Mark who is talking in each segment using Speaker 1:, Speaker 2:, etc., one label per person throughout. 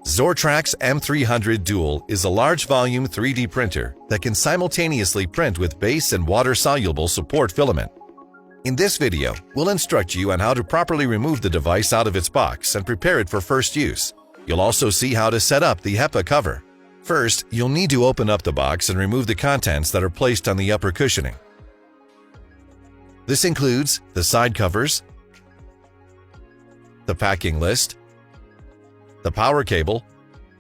Speaker 1: Zortrax M300 Dual is a large-volume 3D printer that can simultaneously print with base and water-soluble support filament. In this video, we'll instruct you on how to properly remove the device out of its box and prepare it for first use. You'll also see how to set up the HEPA cover. First, you'll need to open up the box and remove the contents that are placed on the upper cushioning. This includes the side covers, the packing list, the power cable,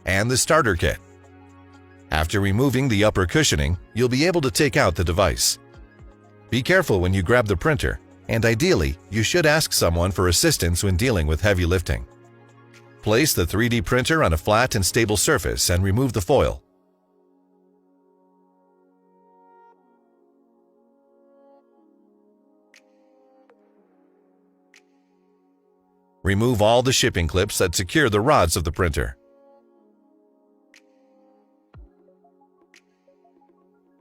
Speaker 1: and the starter kit. After removing the upper cushioning, you'll be able to take out the device. Be careful when you grab the printer, and ideally, you should ask someone for assistance when dealing with heavy lifting. Place the 3D printer on a flat and stable surface and remove the foil. Remove all the shipping clips that secure the rods of the printer.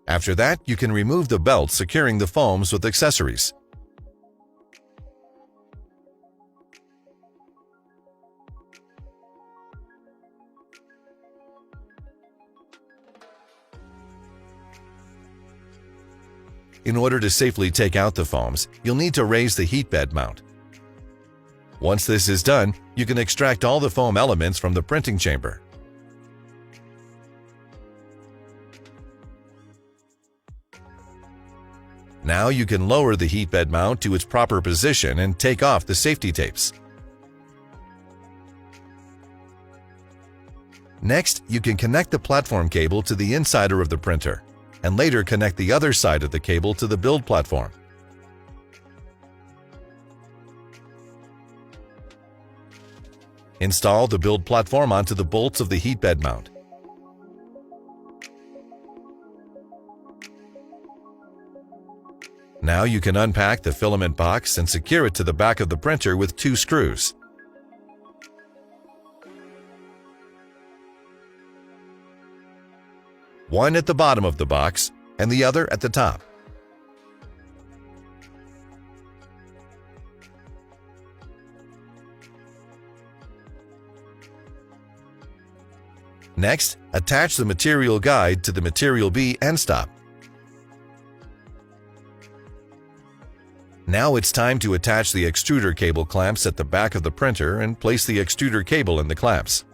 Speaker 1: After that, you can remove the belt securing the foams with accessories. In order to safely take out the foams, you'll need to raise the heat bed mount. Once this is done, you can extract all the foam elements from the printing chamber. Now you can lower the heat bed mount to its proper position and take off the safety tapes. Next, you can connect the platform cable to the insider of the printer, and later connect the other side of the cable to the build platform. Install the build platform onto the bolts of the heat bed mount. Now you can unpack the filament box and secure it to the back of the printer with 2 screws. One at the bottom of the box and the other at the top. Next, attach the material guide to the material B end stop. Now it's time to attach the extruder cable clamps at the back of the printer and place the extruder cable in the clamps.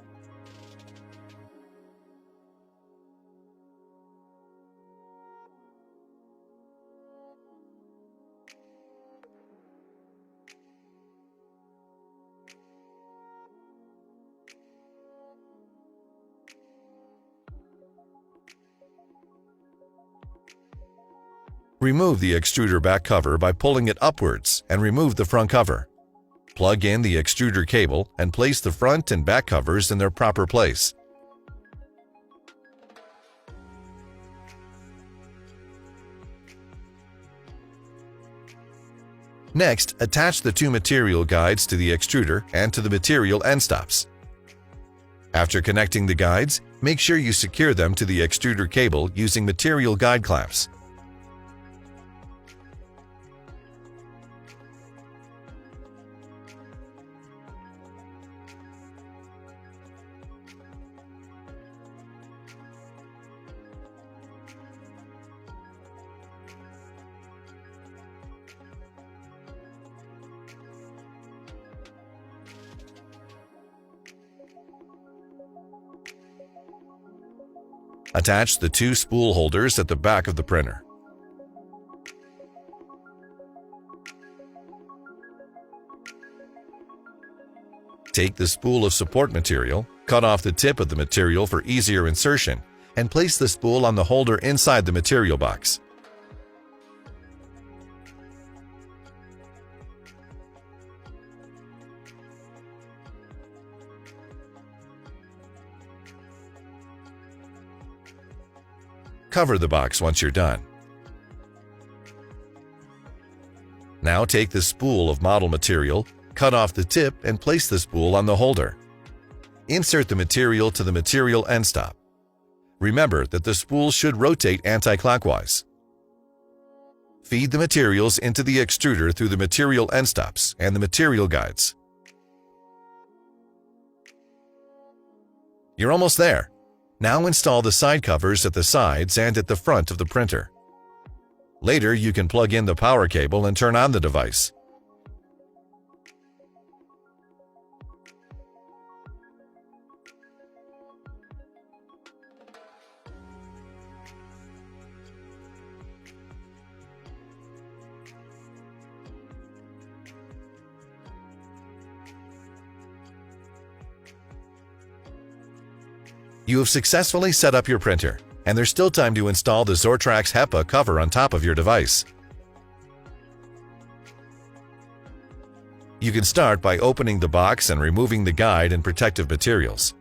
Speaker 1: Remove the extruder back cover by pulling it upwards and remove the front cover. Plug in the extruder cable and place the front and back covers in their proper place. Next, attach the 2 material guides to the extruder and to the material end stops. After connecting the guides, make sure you secure them to the extruder cable using material guide clamps. Attach the 2 spool holders at the back of the printer. Take the spool of support material, cut off the tip of the material for easier insertion, and place the spool on the holder inside the material box. Cover the box once you're done. Now take the spool of model material, cut off the tip, and place the spool on the holder. Insert the material to the material end stop. Remember that the spool should rotate anti-clockwise. Feed the materials into the extruder through the material end stops and the material guides. You're almost there. Now install the side covers at the sides and at the front of the printer. Later, you can plug in the power cable and turn on the device. You have successfully set up your printer, and there's still time to install the Zortrax HEPA cover on top of your device. You can start by opening the box and removing the guide and protective materials.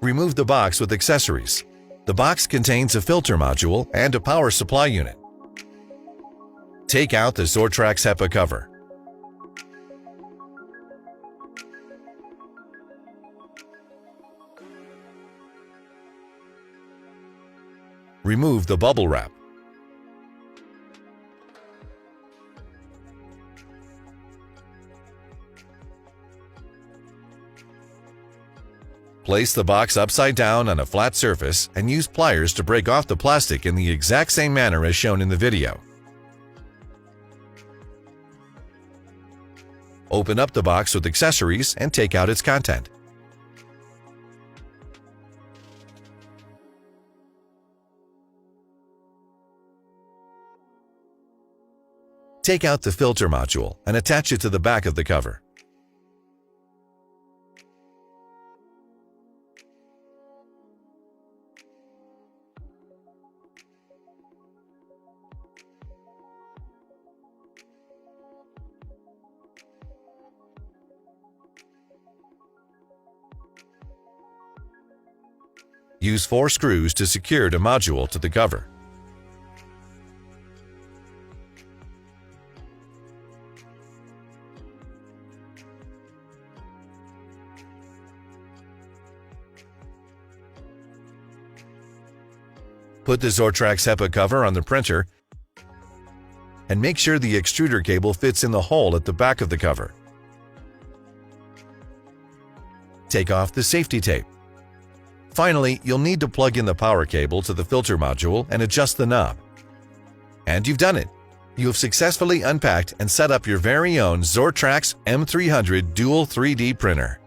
Speaker 1: Remove the box with accessories. The box contains a filter module and a power supply unit. Take out the Zortrax HEPA cover. Remove the bubble wrap. Place the box upside down on a flat surface and use pliers to break off the plastic in the exact same manner as shown in the video. Open up the box with accessories and take out its content. Take out the filter module and attach it to the back of the cover. Use 4 screws to secure the module to the cover. Put the Zortrax HEPA cover on the printer and make sure the extruder cable fits in the hole at the back of the cover. Take off the safety tape. Finally, you'll need to plug in the power cable to the filter module and adjust the knob. And you've done it! You have successfully unpacked and set up your very own Zortrax M300 Dual 3D printer.